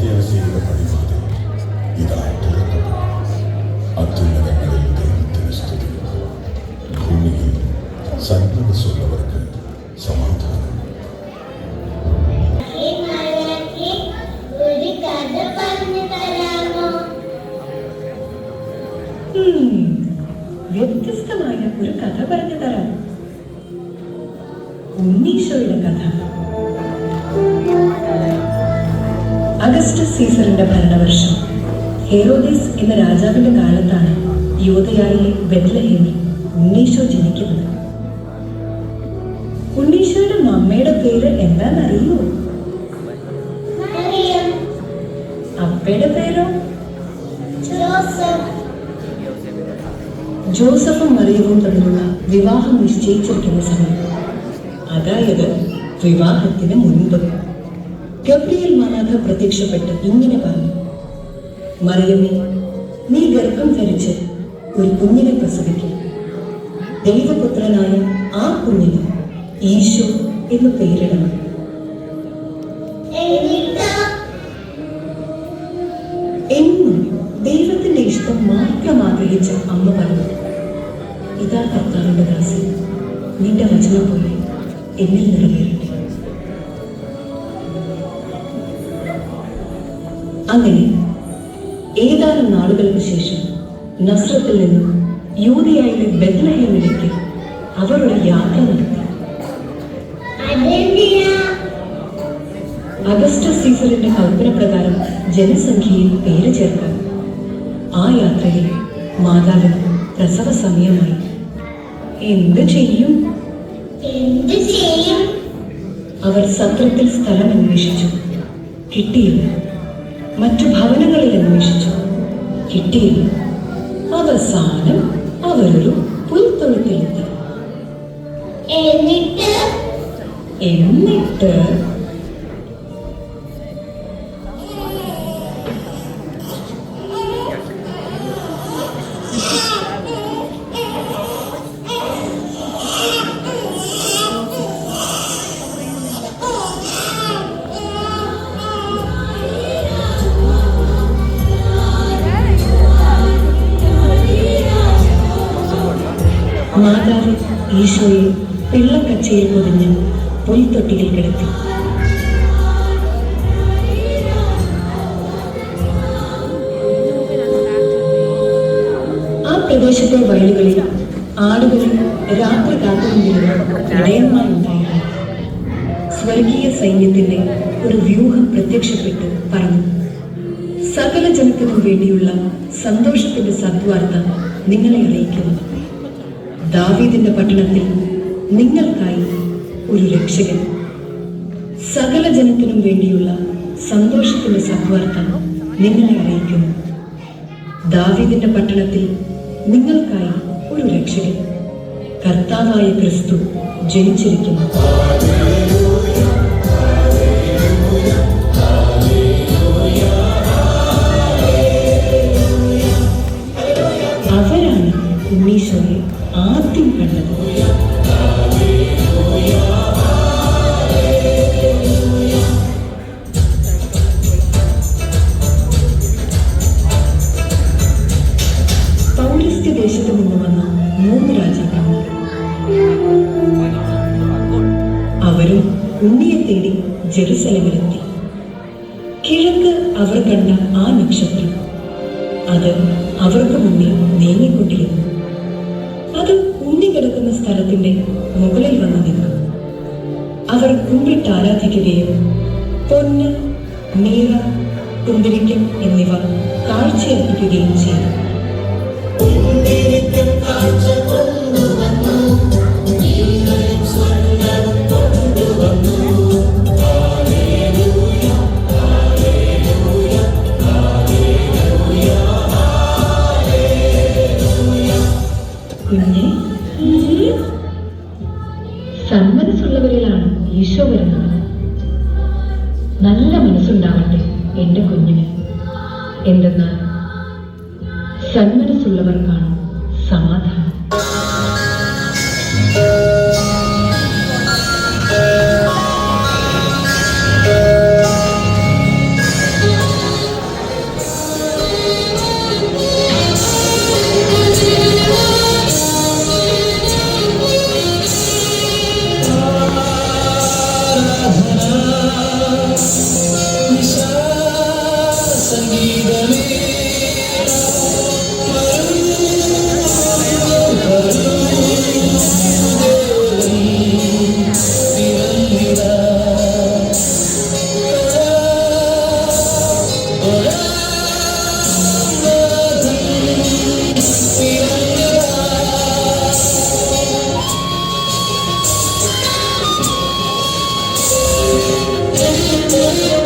പ്രത്യാശയുടെ പടിവാതിൽ ഇതാ തുറക്കപ്പെട്ടു. അത്യുന്നതങ്ങളിൽ ദൈവത്തിന് സ്തുതി, ഭൂമിയിൽ സന്മനസ്സുള്ളവർക്ക് സമാധാനം. വ്യത്യസ്തമായ ഒരു കഥ പറഞ്ഞു തരാം. ഉണ്ണീശോയുടെ കഥ. അഗസ്റ്റസ് സീസറിന്റെ ഭരണവർഷം ഹെറോദേസ് എന്ന രാജാവിന്റെ കാലത്താണ് യൂദയായിലെ ബെത്ലഹേമിൽ ഉണ്ണീശോ ജനിക്കുന്നത്. ഉണ്ണീശോയുടെ മമ്മയുടെ പേര് എന്താണെന്നറിയോ? അപ്പയുടെ പേരോ? ജോസഫും മറിയവും തമ്മിലുള്ള വിവാഹം നിശ്ചയിച്ചിരിക്കുന്ന സമയം, അതായത് വിവാഹത്തിന് മുൻപ്, ഗബ്രിയേൽ മാലാഖ പ്രത്യക്ഷപ്പെട്ട് ഇങ്ങനെ പറഞ്ഞു: മറിയമേ, നീ ഗർഭം ധരിച്ച് ഒരു കുഞ്ഞിനെ പ്രസവിക്കും. ദൈവപുത്രനായ ആ കുഞ്ഞിന് ഈശോ എന്ന് പേരിടണം. എന്നും ദൈവത്തിന്റെ ഇഷ്ടം മാത്രം ആഗ്രഹിച്ച അമ്മ പറഞ്ഞു: ഇതാ കർത്താവിന്റെ ദാസി, നിന്റെ വചനം പോലെ എന്നിൽ നിറവേറട്ടെ. അങ്ങനെ ഏതാനും നാളുകൾക്ക് ശേഷം നസ്രത്തിൽ നിന്നും യൂദയായിലെ ബെത്ലഹേമിലേക്ക് അവർ ഒരു യാത്ര നടത്തി. അഗസ്റ്റസ് സീസറിന്റെ കൽപ്പന പ്രകാരം ജനസംഖ്യയിൽ പേര് ചേർക്കാൻ ആ യാത്രയിൽ മാതാവിന് പ്രസവ സമയമായി. എന്ത് ചെയ്യും? അവർ സത്രത്തിൽ സ്ഥലം അന്വേഷിച്ചു, കിട്ടിയില്ല. മറ്റു ഭവനങ്ങളിൽ അന്വേഷിച്ചു, കിട്ടിയില്ല. അവസാനം അവരൊരു പുൽത്തൊഴുത്തിലെത്തി. എന്നിട്ട് മാതാവ് ഈശോയെ പിള്ളക്കച്ചയിൽ പൊതിഞ്ഞ് പുൽത്തൊട്ടിയിൽ കിടത്തി. ആ പ്രദേശത്തെ വഴികളിൽ ആളുകളിൽ രാത്രി കാത്തുകൊണ്ടിരുന്ന ഇടയന്മാരുണ്ടായിരുന്നു. സ്വർഗീയ സൈന്യത്തിന്റെ ഒരു വ്യൂഹം പ്രത്യക്ഷപ്പെട്ട് പറഞ്ഞു: സകല ജനത്തിനും വേണ്ടിയുള്ള സന്തോഷത്തിന്റെ സദ്വാർത്ത നിങ്ങളെ അറിയിക്കുന്നു. ദാവീദിന്റെ പട്ടണത്തിൽ നിങ്ങൾക്കായി ഒരു രക്ഷകൻ. സകല ജനത്തിനും വേണ്ടിയുള്ള സന്തോഷത്തിന്റെ സദ്വാർത്ത നിങ്ങളെ അറിയിക്കുന്നു. ദാവീദിന്റെ പട്ടണത്തിൽ നിങ്ങൾക്കായി ഒരു രക്ഷകൻ, കർത്താവായ ക്രിസ്തു ജനിച്ചിരിക്കുന്നു. അവരാണ് ഉണ്ണീശോയെ ആദ്യം കണ്ടത്. പൗരസ്ത്യ ദേശത്തു നിന്ന് വന്ന 3 രാജാക്കന്മാർ. അവരും ഉണ്ണിയെ തേടി ജെറുസലേമിലെത്തി. കിഴക്ക് അവർ കണ്ട ആ നക്ഷത്രം, അത് അവർക്ക് മുന്നിൽ നീങ്ങിക്കൊണ്ടിരുന്നു. അത് ഉണ്ണി കിടക്കുന്ന സ്ഥലത്തിന്റെ മുകളിൽ വന്ന് നിന്നു. അവർ കുമ്പിട്ട് ആരാധിക്കുകയും പൊന്ന്, നീറ, കുന്തിരിക്കം എന്നിവ കാഴ്ചയർപ്പിക്കുകയും ചെയ്തു. കുഞ്ഞെ, സന്മനസ്സുള്ളവരിലാണ് ഈശോ വരുന്നത്. നല്ല മനസ്സുണ്ടാവട്ടെ എന്റെ കുഞ്ഞിന്. എന്തെന്നാൽ സന്മനസ്സുള്ളവർക്കാണ് സമാധാനം. Thank you.